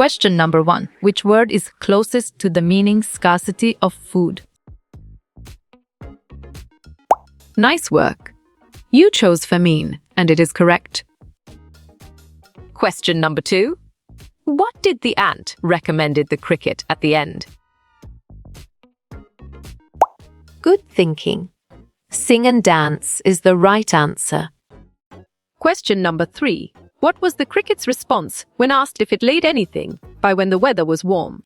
Question number 1. Which word is closest to the meaning scarcity of food? Nice work. You chose famine, and it is correct. Question number 2. What did the ant recommended the cricket at the end? Good thinking. Sing and dance is the right answer. Question number 3. What was the cricket's response when asked if it laid anything by when the weather was warm?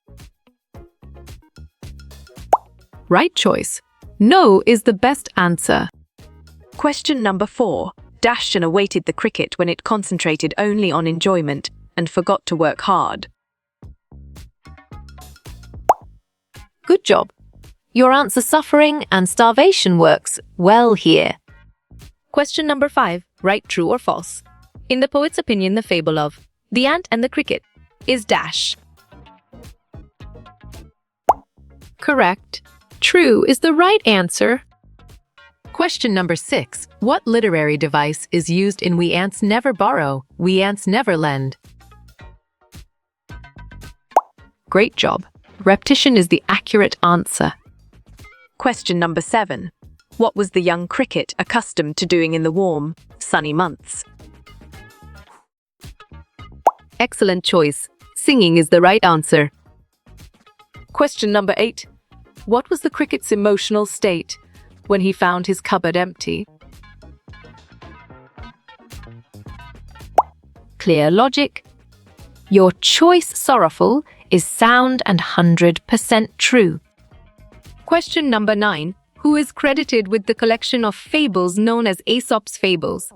Right choice. No is the best answer. Question number 4. Dashton awaited the cricket when it concentrated only on enjoyment and forgot to work hard. Good job. Your answer suffering and starvation works well here. Question number 5. Right, true or false? In the poet's opinion, the fable of The Ant and the Cricket is dash. Correct. True is the right answer. Question number 6. What literary device is used in We Ants Never Borrow, We Ants Never Lend? Great job. Repetition is the accurate answer. Question number 7. What was the young cricket accustomed to doing in the warm, sunny months? Excellent choice. Singing is the right answer. Question number 8. What was the cricket's emotional state when he found his cupboard empty? Clear logic. Your choice, sorrowful, is sound and 100% true. Question number 9. Who is credited with the collection of fables known as Aesop's Fables?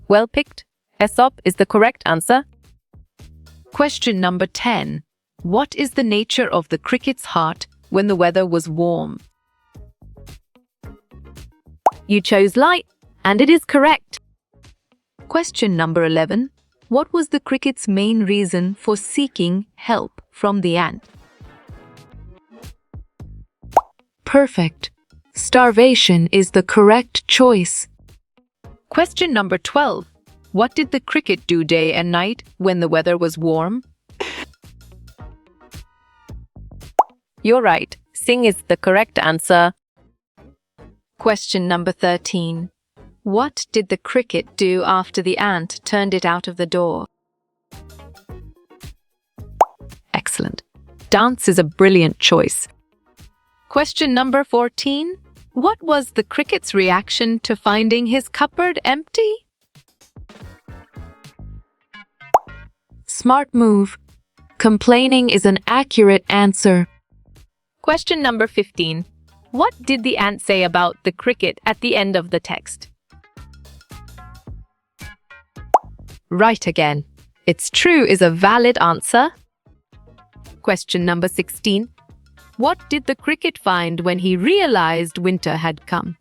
Well picked. Aesop is the correct answer. Question number 10. What is the nature of the cricket's heart when the weather was warm? You chose light, and it is correct. Question number 11. What was the cricket's main reason for seeking help from the ant? Perfect. Starvation is the correct choice. Question number 12. What did the cricket do day and night when the weather was warm? You're right. Sing is the correct answer. Question number 13. What did the cricket do after the ant turned it out of the door? Excellent. Dance is a brilliant choice. Question number 14. What was the cricket's reaction to finding his cupboard empty? Smart move. Complaining is an accurate answer. Question number 15. What did the ant say about the cricket at the end of the text? Right again. It's true is a valid answer. Question number 16. What did the cricket find when he realized winter had come?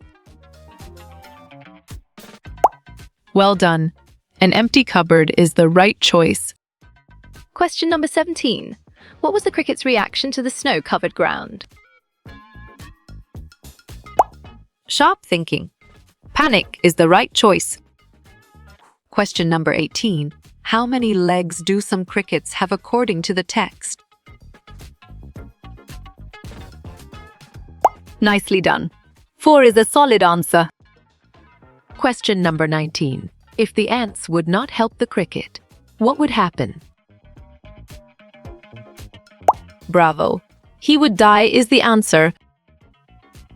Well done. An empty cupboard is the right choice. Question number 17. What was the cricket's reaction to the snow-covered ground? Sharp thinking. Panic is the right choice. Question number 18. How many legs do some crickets have according to the text? Nicely done. 4 is a solid answer. Question number 19. If the ants would not help the cricket, what would happen? Bravo. He would die is the answer.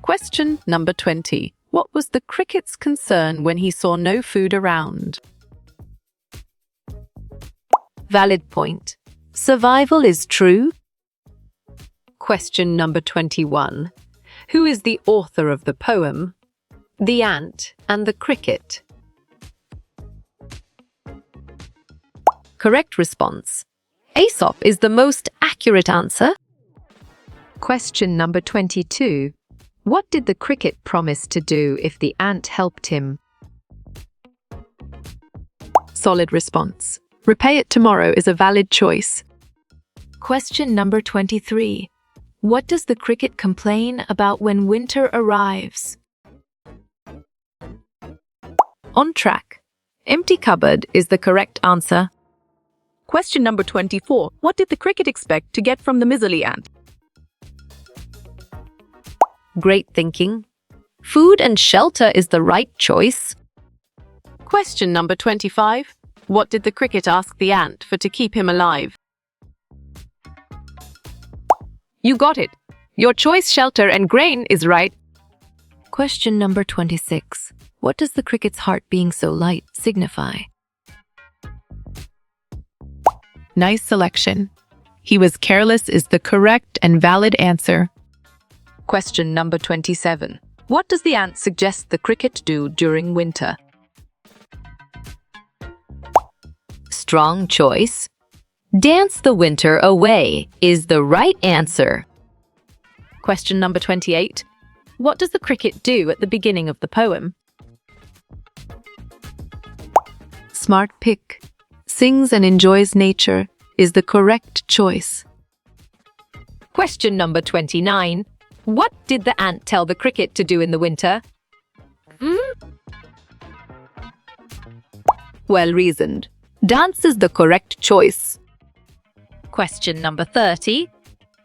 Question number 20. What was the cricket's concern when he saw no food around? Valid point. Survival is true. Question number 21. Who is the author of the poem, The Ant and the Cricket? Correct response. Aesop is the most accurate answer. Question number 22. What did the cricket promise to do if the ant helped him? Solid response. Repay it tomorrow is a valid choice. Question number 23. What does the cricket complain about when winter arrives? On track. Empty cupboard is the correct answer. Question number 24. What did the cricket expect to get from the miserly ant? Great thinking. Food and shelter is the right choice. Question number 25. What did the cricket ask the ant for to keep him alive? You got it. Your choice, shelter and grain, is right. Question number 26. What does the cricket's heart being so light signify? Nice selection. He was careless is the correct and valid answer. Question number 27. What does the ant suggest the cricket do during winter? Strong choice. Dance the winter away is the right answer. Question number 28. What does the cricket do at the beginning of the poem? Smart pick. Sings and enjoys nature is the correct choice. Question number 29. What did the ant tell the cricket to do in the winter? Well reasoned. Dance is the correct choice. Question number 30.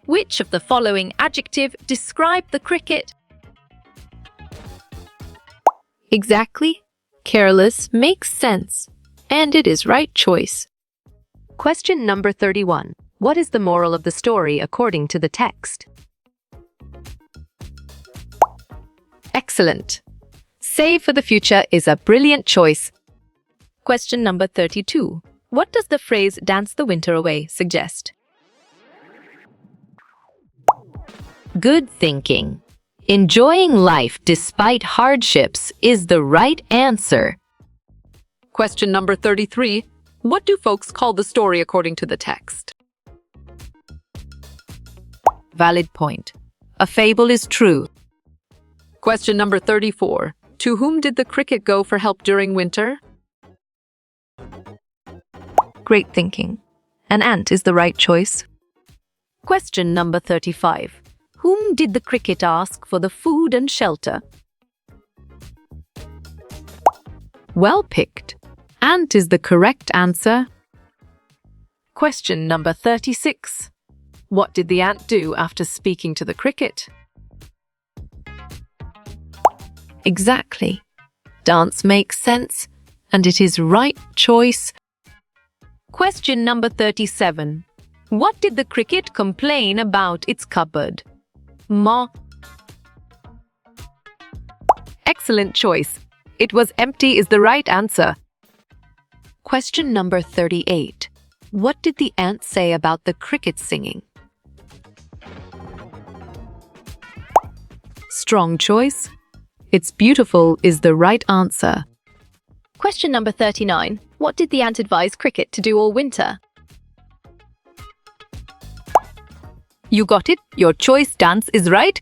Which of the following adjective describe the cricket? Exactly. Careless makes sense, and it is right choice. Question number 31. What is the moral of the story according to the text? Excellent. Save for the future is a brilliant choice. Question number 32. What does the phrase dance the winter away suggest? Good thinking. Enjoying life despite hardships is the right answer. Question number 33. What do folks call the story according to the text? Valid point. A fable is true. Question number 34. To whom did the cricket go for help during winter? Great thinking. An ant is the right choice. Question number 35. Whom did the cricket ask for the food and shelter? Well picked. Ant is the correct answer. Question number 36. What did the ant do after speaking to the cricket? Exactly. Dance makes sense, and it is right choice. Question number 37. What did the cricket complain about its cupboard? Ma. Excellent choice. It was empty is the right answer. Question number 38. What did the ant say about the cricket singing? Strong choice. It's beautiful is the right answer. Question number 39. What did the ant advise cricket to do all winter? You got it. Your choice, dance, is right.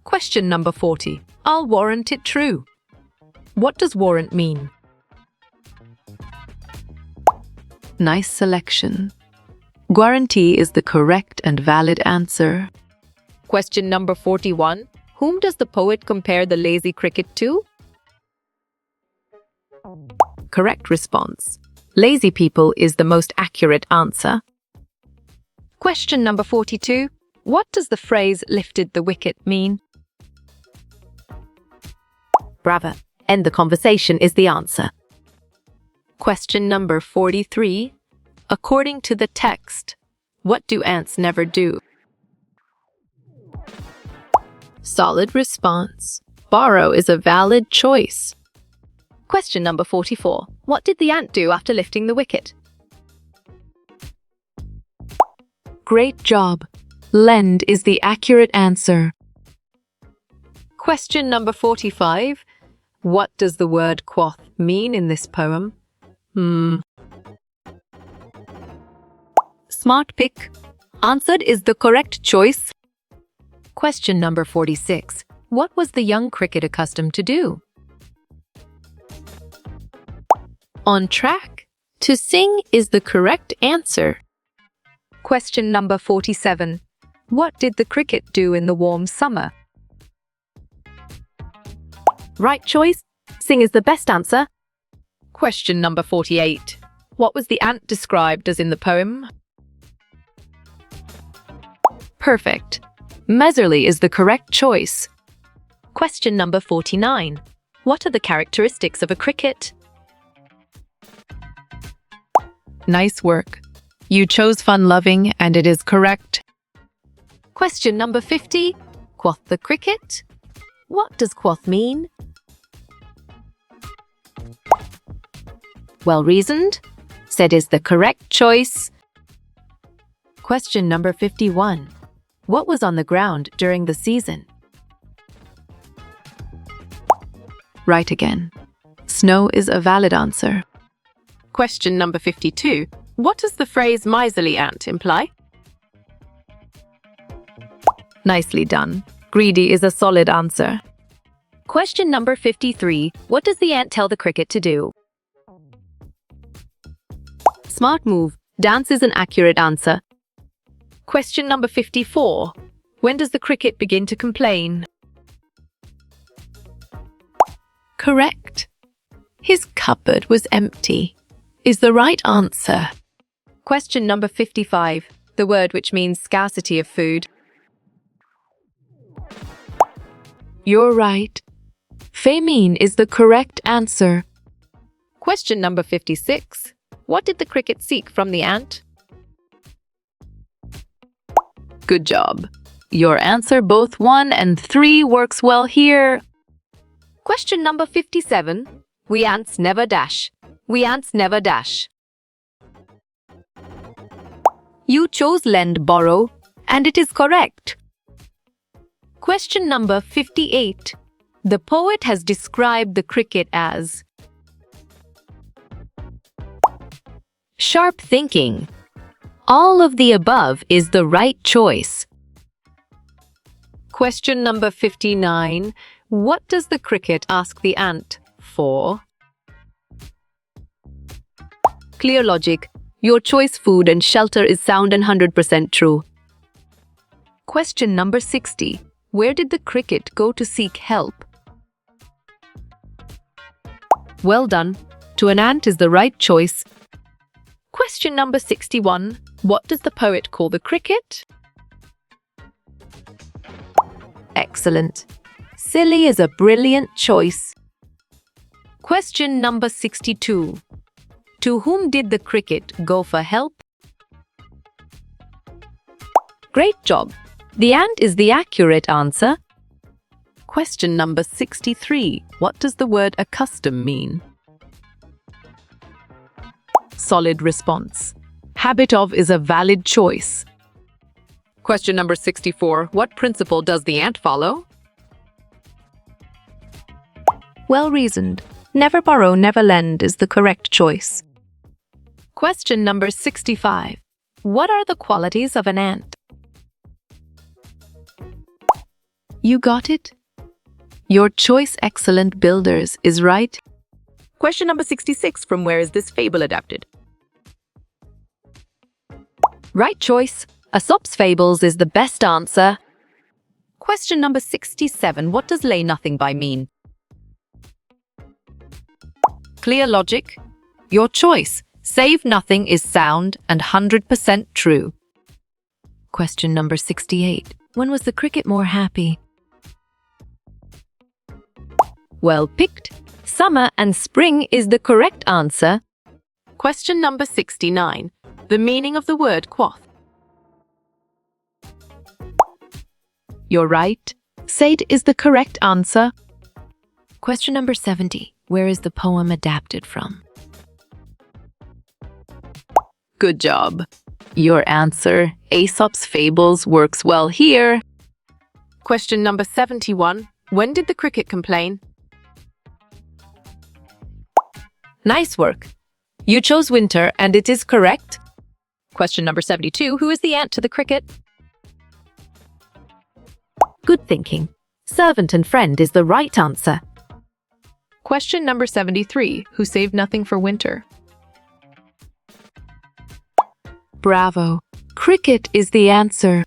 Question number 40. I'll warrant it true. What does warrant mean? Nice selection. Guarantee is the correct and valid answer. Question number 41. Whom does the poet compare the lazy cricket to? Correct response. Lazy people is the most accurate answer. Question number 42. What does the phrase lifted the wicket mean? Bravo. End the conversation is the answer. Question number 43. According to the text, what do ants never do? Solid response. Borrow is a valid choice. Question number 44. What did the ant do after lifting the wicket? Great job. Lend is the accurate answer. Question number 45. What does the word quoth mean in this poem? Smart pick. Answered is the correct choice. Question number 46. What was the young cricket accustomed to do? On track. To sing is the correct answer. Question number 47. What did the cricket do in the warm summer? Right choice. Sing is the best answer. Question number 48. What was the ant described as in the poem? Perfect. Miserly is the correct choice. Question number 49. What are the characteristics of a cricket? Nice work. You chose fun-loving, and it is correct. Question number 50. Quoth the cricket? What does quoth mean? Well reasoned, said is the correct choice. Question number 51. What was on the ground during the season? Right again. Snow is a valid answer. Question number 52. What does the phrase miserly ant imply? Nicely done. Greedy is a solid answer. Question number 53. What does the ant tell the cricket to do? Smart move. Dance is an accurate answer. Question number 54. When does the cricket begin to complain? Correct. His cupboard was empty is the right answer. Question number 55. The word which means scarcity of food. You're right. Famine is the correct answer. Question number 56. What did the cricket seek from the ant? Good job. Your answer both 1 and 3 works well here. Question number 57. We ants never dash. We ants never dash. You chose lend, borrow, and it is correct. Question number 58. The poet has described the cricket as sharp thinking. All of the above is the right choice. Question number 59. What does the cricket ask the ant for? Clear logic. Your choice food and shelter is sound and 100% true. Question number 60. Where did the cricket go to seek help? Well done. To an ant is the right choice. Question number 61. What does the poet call the cricket? Excellent. Silly is a brilliant choice. Question number 62. To whom did the cricket go for help? Great job. The ant is the accurate answer. Question number 63. What does the word accustom mean? Solid response. Habit of is a valid choice. Question number 64. What principle does the ant follow? Well reasoned. Never borrow, never lend is the correct choice. Question number 65. What are the qualities of an ant? You got it? Your choice excellent builders is right. Question number 66. From where is this fable adapted? Right choice. Aesop's Fables is the best answer. Question number 67. What does lay nothing by mean? Clear logic. Your choice. Save nothing is sound and 100% true. Question number 68. When was the cricket more happy? Well picked. Summer and spring is the correct answer. Question number 69. The meaning of the word quoth. You're right. Said is the correct answer. Question number 70. Where is the poem adapted from? Good job. Your answer, Aesop's Fables, works well here. Question number 71. When did the cricket complain? Nice work. You chose winter and it is correct. Question number 72. Who is the ant to the cricket? Good thinking. Servant and friend is the right answer. Question number 73. Who saved nothing for winter? Bravo. Cricket is the answer.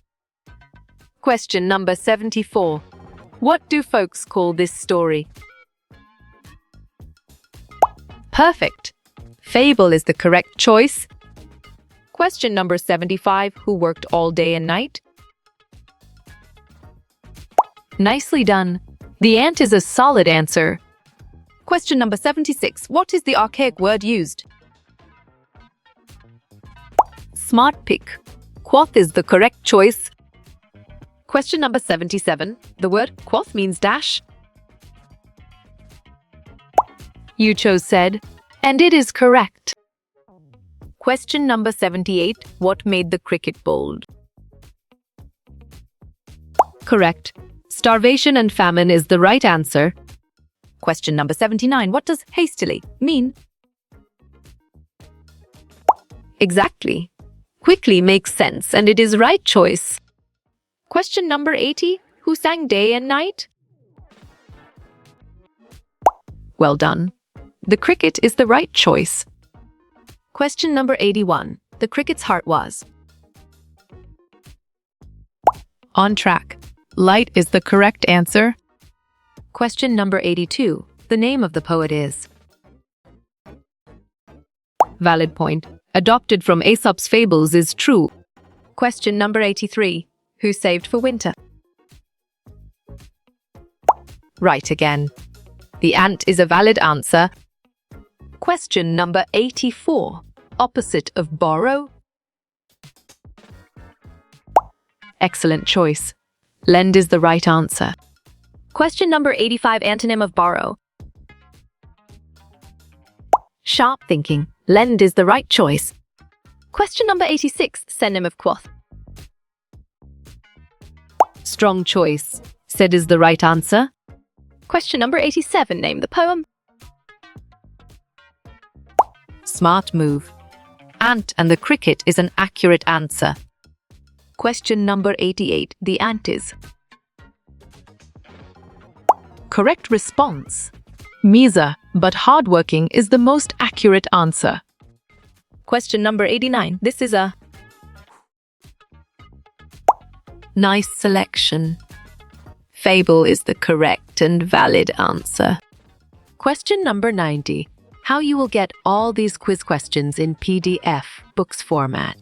Question number 74. What do folks call this story? Perfect. Fable is the correct choice. Question number 75. Who worked all day and night? Nicely done. The ant is a solid answer. Question number 76. What is the archaic word used? Smart pick. Quoth is the correct choice. Question number 77. The word quoth means dash. You chose said, and it is correct. Question number 78. What made the cricket bold? Correct. Starvation and famine is the right answer. Question number 79. What does hastily mean? Exactly. Quickly makes sense, and it is right choice. Question number 80. Who sang day and night? Well done. The cricket is the right choice. Question number 81. The cricket's heart was? On track. Light is the correct answer. Question number 82. The name of the poet is? Valid point. Adopted from Aesop's fables is true. Question number 83. Who saved for winter? Right again. The ant is a valid answer. Question number 84. Opposite of borrow? Excellent choice. Lend is the right answer. Question number 85. Antonym of borrow? Sharp thinking. Lend is the right choice. Question number 86. Synonym of quoth? Strong choice. Said is the right answer. Question number 87. Name the poem. Smart move. Ant and the cricket is an accurate answer. Question number 88. The ant is? Correct response. Misa, but hardworking is the most accurate answer. Question number 89. This is a? Nice selection. Fable is the correct and valid answer. Question number 90. How you will get all these quiz questions in PDF books format.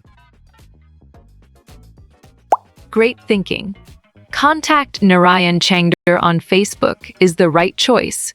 Great thinking. Contact Narayan Changder on Facebook is the right choice.